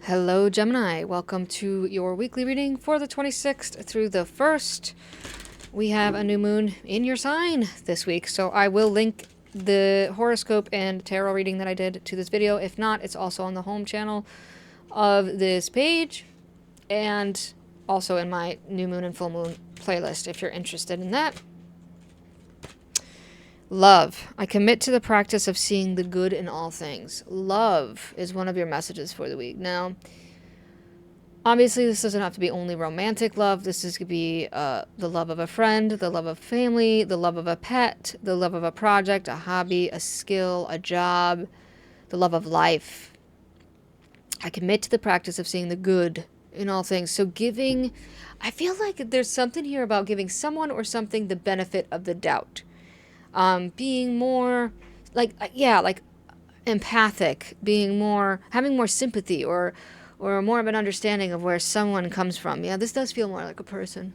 Hello, Gemini. Welcome to your weekly reading for the 26th through the 1st. We have a new moon in your sign this week, so I will link the horoscope and tarot reading that I did to this video. If not, it's also on the home channel of this page and also in my new moon and full moon playlist if you're interested in that. Love. I commit to the practice of seeing the good in all things. Love is one of your messages for the week. Now, obviously, this doesn't have to be only romantic love. This could be the love of a friend, the love of family, the love of a pet, the love of a project, a hobby, a skill, a job, the love of life. I commit to the practice of seeing the good in all things. So giving, I feel like there's something here about giving someone or something the benefit of the doubt. Being more like empathic, being more, having more sympathy or more of an understanding of where someone comes from. Yeah, this does feel more like a person.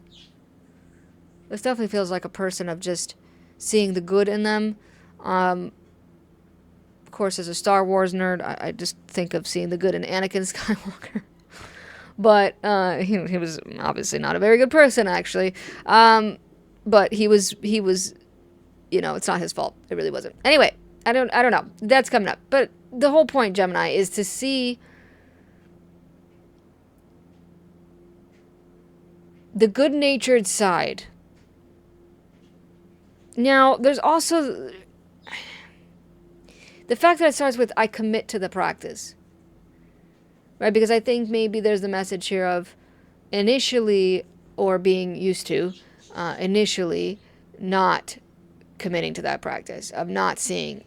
This definitely feels like a person of just seeing the good in them. Of course, as a Star Wars nerd, I just think of seeing the good in Anakin Skywalker. But he was obviously not a very good person, actually. But he was, you know, it's not his fault. It really wasn't. Anyway, I don't know. That's coming up. But the whole point, Gemini, is to see the good-natured side. Now, there's also the fact that it starts with, I commit to the practice. Right? Because I think maybe there's the message here of initially, or being used to, initially not committing to that practice, of not seeing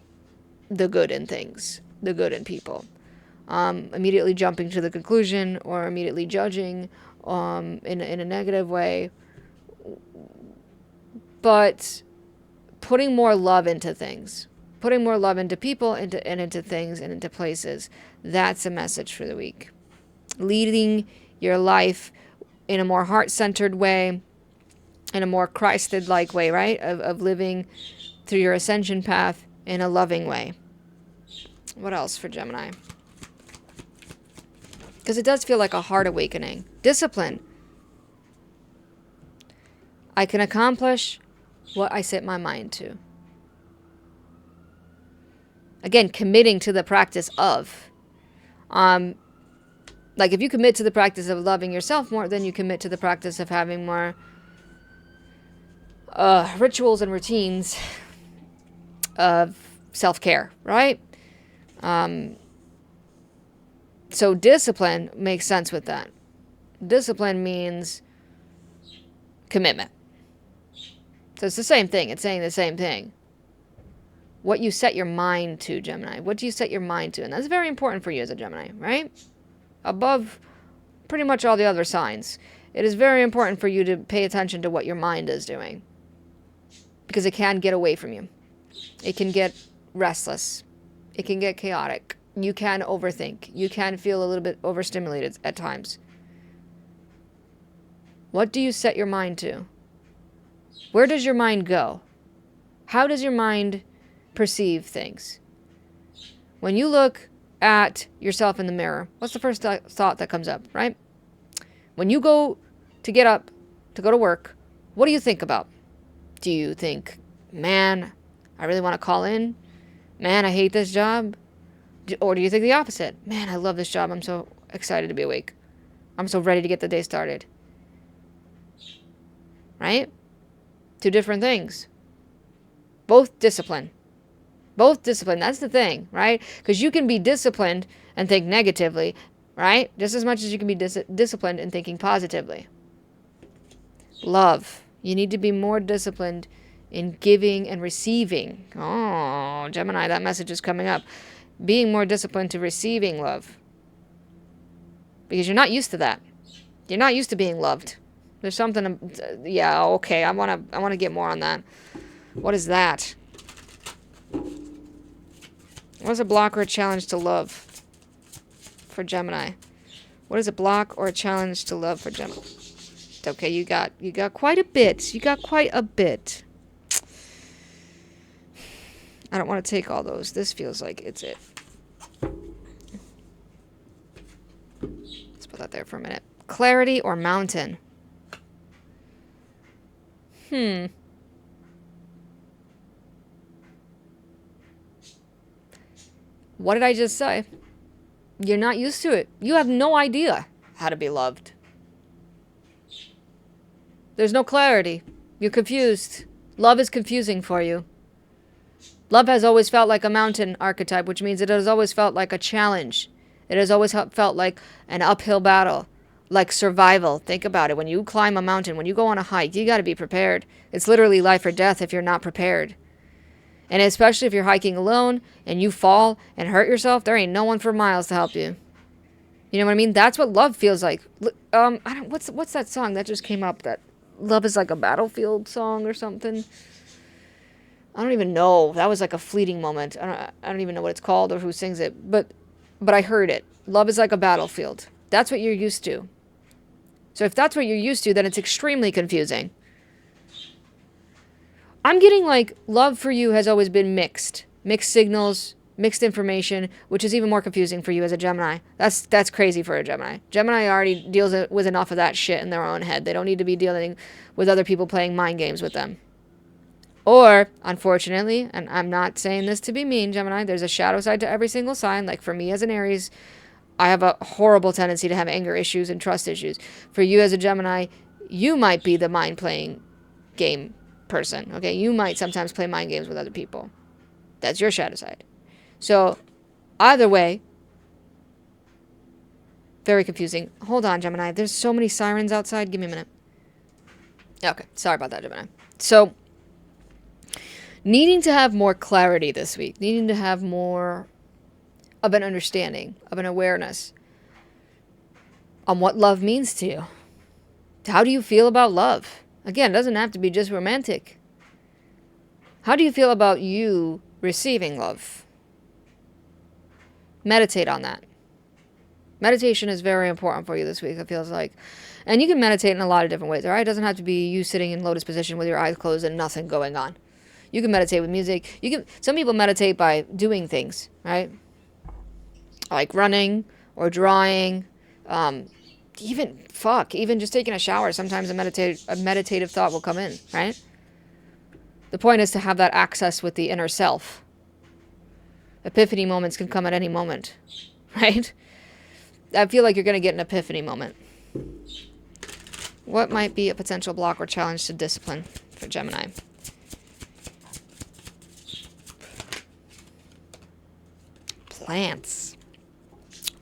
the good in things, the good in people. Immediately jumping to the conclusion or immediately judging in a negative way. But putting more love into things, putting more love into people, into things, and into places. That's a message for the week. Leading your life in a more heart-centered way, in a more Christed-like way, right? Of living through your ascension path in a loving way. What else for Gemini? Because it does feel like a heart awakening. Discipline. I can accomplish what I set my mind to. Again, committing to the practice of. Like if you commit to the practice of loving yourself more, then you commit to the practice of having more rituals and routines of self-care, right? So discipline makes sense with that. Discipline means commitment. So it's the same thing. It's saying the same thing. What you set your mind to, Gemini. What do you set your mind to? And that's very important for you as a Gemini, right? Above pretty much all the other signs. It is very important for you to pay attention to what your mind is doing. Because it can get away from you. It can get restless. It can get chaotic. You can overthink. You can feel a little bit overstimulated at times. What do you set your mind to? Where does your mind go? How does your mind perceive things? When you look at yourself in the mirror, what's the first thought that comes up, right? When you go to get up to go to work, what do you think about? Do you think, man, I really want to call in? Man, I hate this job? Or do you think the opposite? Man, I love this job. I'm so excited to be awake. I'm so ready to get the day started. Right? Two different things. Both discipline. Both discipline. That's the thing, right? Because you can be disciplined and think negatively, right? Just as much as you can be disciplined and thinking positively. Love. You need to be more disciplined in giving and receiving. Oh, Gemini, that message is coming up. Being more disciplined to receiving love. Because you're not used to that. You're not used to being loved. There's something, yeah, okay, I want to get more on that. What is that? What is a block or a challenge to love for Gemini? What is a block or a challenge to love for Gemini? Okay, you got quite a bit. You got quite a bit. I don't want to take all those. This feels like it's it. Let's put that there for a minute. Clarity or mountain? What did I just say? You're not used to it. You have no idea how to be loved. There's no clarity. You're confused. Love is confusing for you. Love has always felt like a mountain archetype, which means it has always felt like a challenge. It has always felt like an uphill battle, like survival. Think about it. When you climb a mountain, when you go on a hike, you got to be prepared. It's literally life or death if you're not prepared. And especially if you're hiking alone and you fall and hurt yourself, there ain't no one for miles to help you. You know what I mean? That's what love feels like. What's that song that just came up? That love is like a battlefield song or something. I don't even know. That was like a fleeting moment. I don't even know what it's called or who sings it. But I heard it. Love is like a battlefield. That's what you're used to. So if that's what you're used to, then it's extremely confusing. I'm getting like love for you has always been mixed. Mixed signals, mixed information, which is even more confusing for you as a Gemini. That's crazy for a Gemini. Gemini already deals with enough of that shit in their own head. They don't need to be dealing with other people playing mind games with them. Or, unfortunately, and I'm not saying this to be mean, Gemini, there's a shadow side to every single sign. Like for me as an Aries, I have a horrible tendency to have anger issues and trust issues. For you as a Gemini, you might be the mind playing game person. Okay, you might sometimes play mind games with other people. That's your shadow side. So either way, very confusing. Hold on, Gemini. There's so many sirens outside. Give me a minute. Okay, sorry about that, Gemini. So needing to have more clarity this week, needing to have more of an understanding, of an awareness on what love means to you. How do you feel about love? Again, it doesn't have to be just romantic. How do you feel about you receiving love? Meditate on that. Meditation is very important for you this week, it feels like. And you can meditate in a lot of different ways, all right? It doesn't have to be you sitting in lotus position with your eyes closed and nothing going on. You can meditate with music. Some people meditate by doing things, right? Like running or drawing, even just taking a shower. Sometimes a meditative thought will come in, right? The point is to have that access with the inner self. Epiphany moments can come at any moment, right? I feel like you're going to get an epiphany moment. What might be a potential block or challenge to discipline for Gemini? Plants.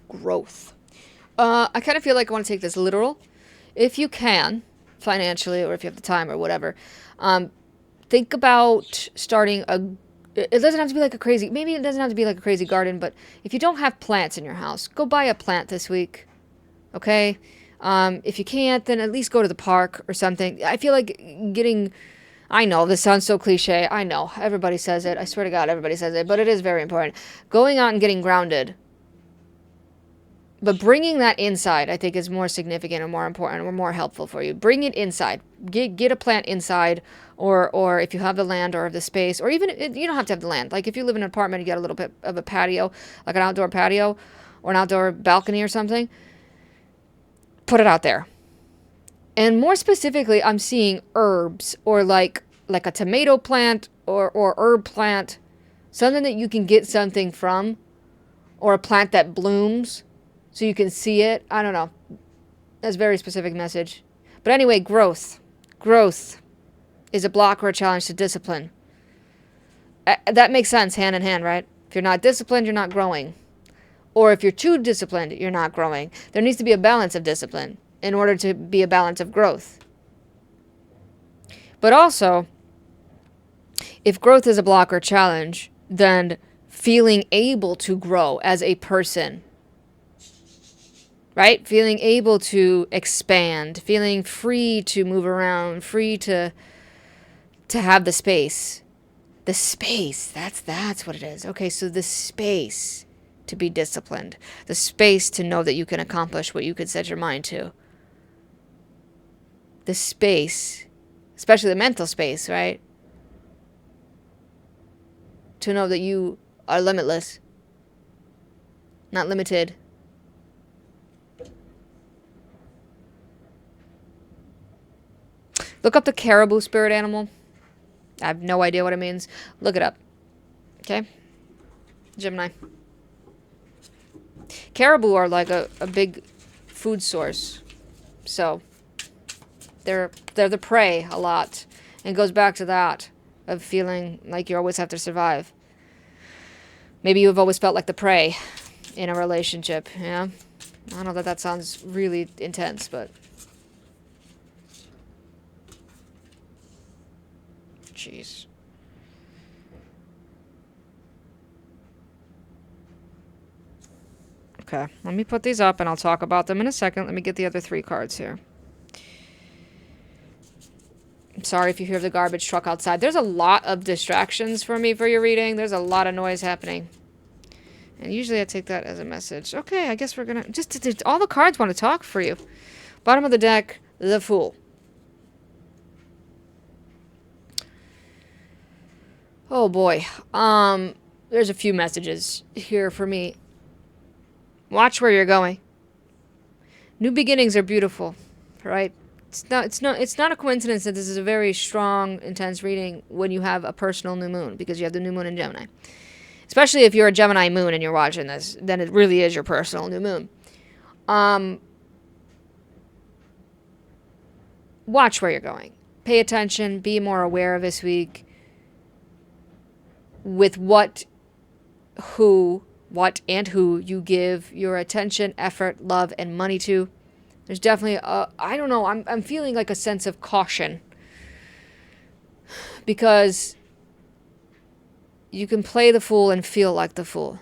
Growth. I kind of feel like I want to take this literal. If you can, financially, or if you have the time or whatever, think about starting it doesn't have to be like a crazy, maybe it doesn't have to be like a crazy garden, but if you don't have plants in your house, go buy a plant this week, okay? If you can't, then at least go to the park or something. I feel like I know, this sounds so cliche, I know, everybody says it, I swear to God, everybody says it, but it is very important. Going out and getting grounded, but bringing that inside, I think, is more significant and more important or more helpful for you. Bring it inside. Get a plant inside, or if you have the land or the space, or even, you don't have to have the land. Like if you live in an apartment, you got a little bit of a patio, like an outdoor patio, or an outdoor balcony or something, put it out there. And more specifically, I'm seeing herbs, or like a tomato plant, or herb plant, something that you can get something from, or a plant that blooms, so you can see it. I don't know. That's a very specific message. But anyway, growth. Growth is a block or a challenge to discipline. That makes sense, hand in hand, right? If you're not disciplined, you're not growing. Or if you're too disciplined, you're not growing. There needs to be a balance of discipline in order to be a balance of growth. But also, if growth is a block or challenge, then feeling able to grow as a person, right? Feeling able to expand, feeling free to move around, free to have the space. The space, that's what it is. Okay, so the space to be disciplined. The space to know that you can accomplish what you could set your mind to. The space, especially the mental space, right? To know that you are limitless, not limited. Look up the caribou spirit animal. I have no idea what it means. Look it up. Okay? Gemini. Caribou are like a big food source. So, they're the prey a lot. And it goes back to that of feeling like you always have to survive. Maybe you've always felt like the prey in a relationship, yeah? I know that sounds really intense, but... Jeez. Okay, let me put these up and I'll talk about them in a second. Let me get the other 3 cards here. I'm sorry if you hear the garbage truck outside. There's a lot of distractions for me for your reading. There's a lot of noise happening. And usually I take that as a message. Okay, I guess we're gonna... Just all the cards want to talk for you. Bottom of the deck, the Fool. Oh boy. There's a few messages here for me. Watch where you're going. New beginnings are beautiful, right? It's not a coincidence that this is a very strong, intense reading when you have a personal new moon, because you have the new moon in Gemini. Especially if you're a Gemini moon and you're watching this, then it really is your personal new moon. Watch where you're going. Pay attention. Be more aware of this week. With what and who you give your attention, effort, love, and money to. There's definitely I don't know, I'm feeling like a sense of caution. Because you can play the fool and feel like the fool.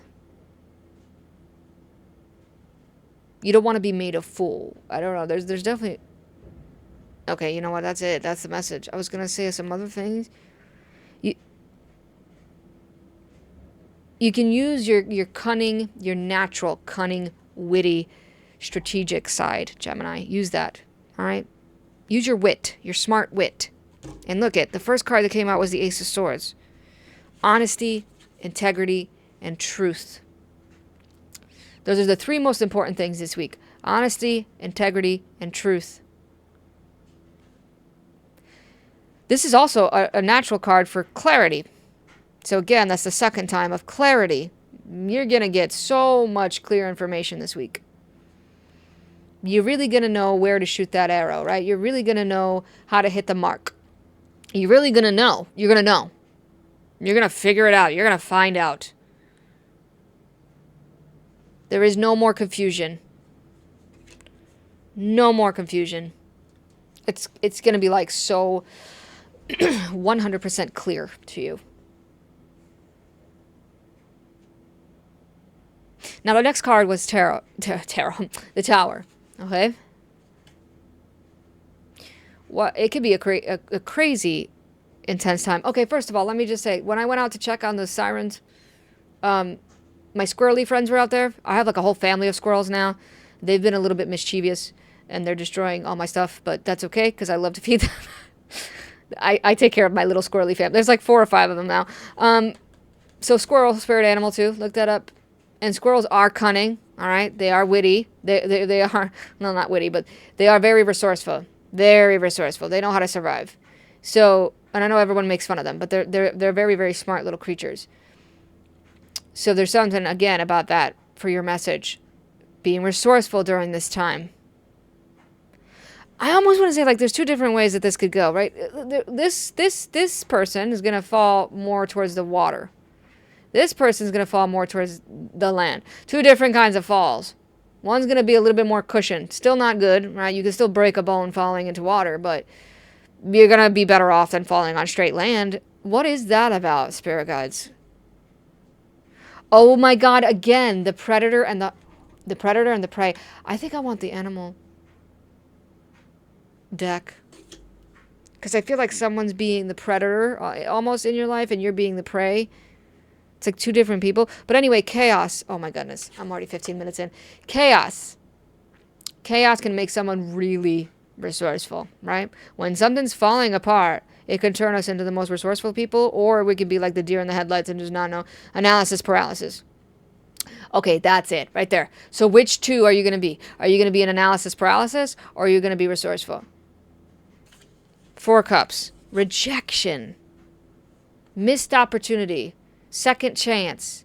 You don't want to be made a fool. I don't know, there's definitely... Okay, you know what, that's it. That's the message. I was going to say some other things. You can use your cunning, your natural cunning, witty, strategic side, Gemini. Use that, all right? Use your wit, your smart wit. And look the first card that came out was the Ace of Swords. Honesty, integrity, and truth. Those are the 3 most important things this week. Honesty, integrity, and truth. This is also a natural card for clarity. So again, that's the second time of clarity. You're going to get so much clear information this week. You're really going to know where to shoot that arrow, right? You're really going to know how to hit the mark. You're really going to know. You're going to know. You're going to figure it out. You're going to find out. There is no more confusion. No more confusion. It's going to be like so 100% clear to you. Now, the next card was Tarot, the Tower, okay? Well, it could be a crazy, intense time. Okay, first of all, let me just say, when I went out to check on the sirens, my squirrely friends were out there. I have like a whole family of squirrels now. They've been a little bit mischievous, and they're destroying all my stuff, but that's okay, because I love to feed them. I take care of my little squirrely family. There's like 4 or 5 of them now. So squirrel, spirit animal too. Look that up. And squirrels are cunning, all right? They are witty. They are, no, not witty, but they are very resourceful. Very resourceful. They know how to survive. So, and I know everyone makes fun of them, but they're very, very smart little creatures. So there's something, again, about that for your message. Being resourceful during this time. I almost want to say, like, there's 2 different ways that this could go, right? This person is going to fall more towards the water. This person's going to fall more towards the land. 2 different kinds of falls. One's going to be a little bit more cushioned. Still not good, right? You can still break a bone falling into water, but you're going to be better off than falling on straight land. What is that about, spirit guides? Oh my God, again, the predator and the predator and the prey. I think I want the animal deck. Because I feel like someone's being the predator almost in your life and you're being the prey. It's like 2 different people. But anyway, chaos. Oh my goodness. I'm already 15 minutes in. Chaos. Chaos can make someone really resourceful, right? When something's falling apart, it can turn us into the most resourceful people, or we could be like the deer in the headlights and just not know. Analysis paralysis. Okay, that's it right there. So which 2 are you going to be? Are you going to be an analysis paralysis, or are you going to be resourceful? Four Cups. Rejection. Missed opportunity. Second chance.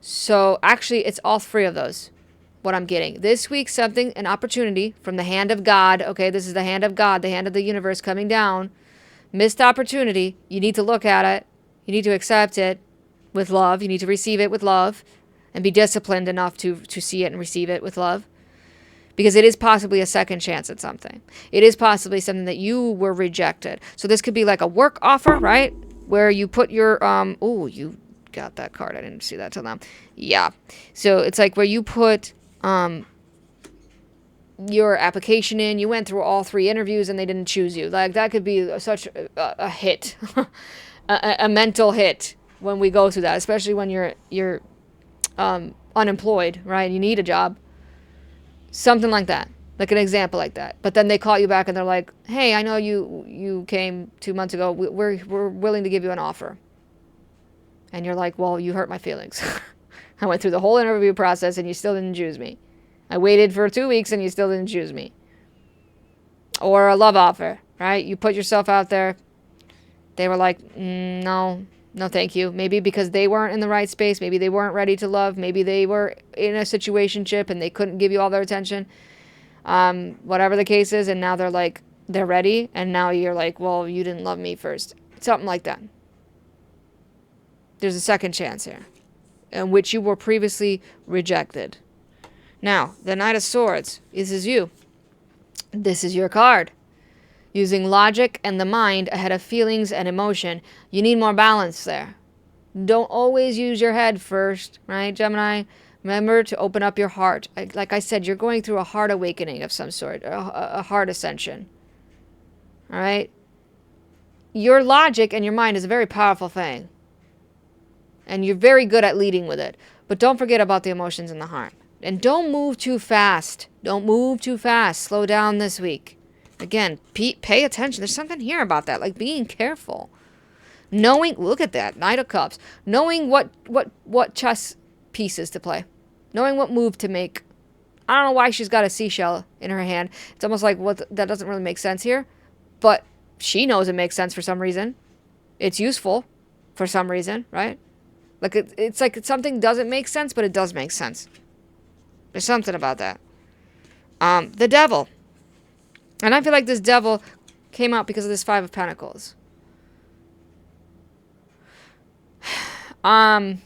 So actually, it's all three of those. What I'm getting. This week, something, an opportunity from the hand of God. Okay, this is the hand of God, the hand of the universe coming down. Missed opportunity. You need to look at it. You need to accept it with love. You need to receive it with love and be disciplined enough to see it and receive it with love. Because it is possibly a second chance at something. It is possibly something that you were rejected. So this could be like a work offer, right? Where you put your, oh, you got that card. I didn't see that till now. Yeah. So it's like where you put your application in. You went through all three interviews and they didn't choose you. Like that could be such a hit, a mental hit when we go through that, especially when you're unemployed, right? You need a job. Something like that, like an example like that. But then they call you back and they're like, hey, I know you came 2 months ago. We're willing to give you an offer. And you're like, well, you hurt my feelings. I went through the whole interview process and you still didn't choose me. I waited for 2 weeks and you still didn't choose me. Or a love offer, right? You put yourself out there. They were like, no, thank you. Maybe because they weren't in the right space. Maybe they weren't ready to love. Maybe they were in a situationship and they couldn't give you all their attention. Whatever the case is. And now they're like, they're ready. And now you're like, well, you didn't love me first. Something like that. There's a second chance here in which you were previously rejected. Now, the Knight of Swords. This is you. This is your card. Using logic and the mind ahead of feelings and emotion. You need more balance there. Don't always use your head first, right, Gemini? Remember to open up your heart. Like I said, you're going through a heart awakening of some sort, a heart ascension. All right? Your logic and your mind is a very powerful thing. And you're very good at leading with it. But don't forget about the emotions in the heart. And don't move too fast. Don't move too fast. Slow down this week. Again, pay attention. There's something here about that, like being careful. Knowing, look at that, Knight of Cups. Knowing what chess pieces to play. Knowing what move to make. I don't know why she's got a seashell in her hand. It's almost like that doesn't really make sense here. But she knows it makes sense for some reason. It's useful for some reason, right? Like it's like something doesn't make sense, but it does make sense. There's something about that. The Devil. And I feel like this Devil came out because of this Five of Pentacles. The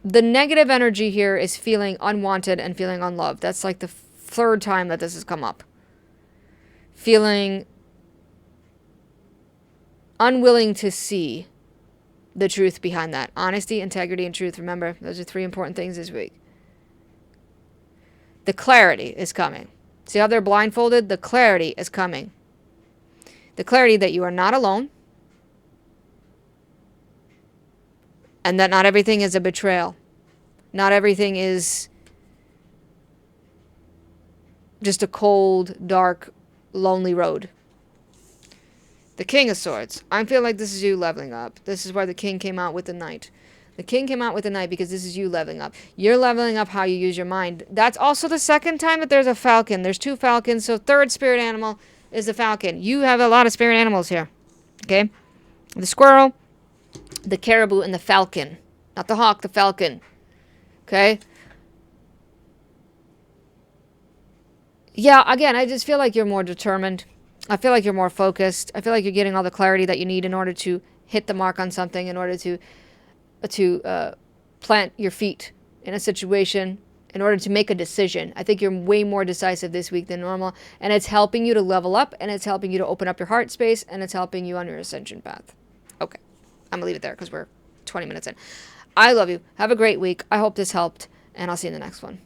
negative energy here is feeling unwanted and feeling unloved. That's like the third time that this has come up. Feeling unwilling to see the truth behind that. Honesty, integrity, and truth. Remember, those are three important things this week. The clarity is coming. See how they're blindfolded? The clarity is coming. The clarity that you are not alone. And that not everything is a betrayal. Not everything is just a cold, dark, lonely road. The King of Swords. I feel like this is you leveling up. This is why the King came out with the Knight. The King came out with the Knight because this is you leveling up. You're leveling up how you use your mind. That's also the second time that there's a falcon. There's two falcons, so third spirit animal is the falcon. You have a lot of spirit animals here. Okay? The squirrel, the caribou, and the falcon. Not the hawk, the falcon. Okay? Yeah, again, I just feel like you're more determined. I feel like you're more focused. I feel like you're getting all the clarity that you need in order to hit the mark on something, in order to plant your feet in a situation, in order to make a decision. I think you're way more decisive this week than normal, and it's helping you to level up, and it's helping you to open up your heart space, and it's helping you on your ascension path. Okay, I'm gonna leave it there because we're 20 minutes in. I love you. Have a great week. I hope this helped, and I'll see you in the next one.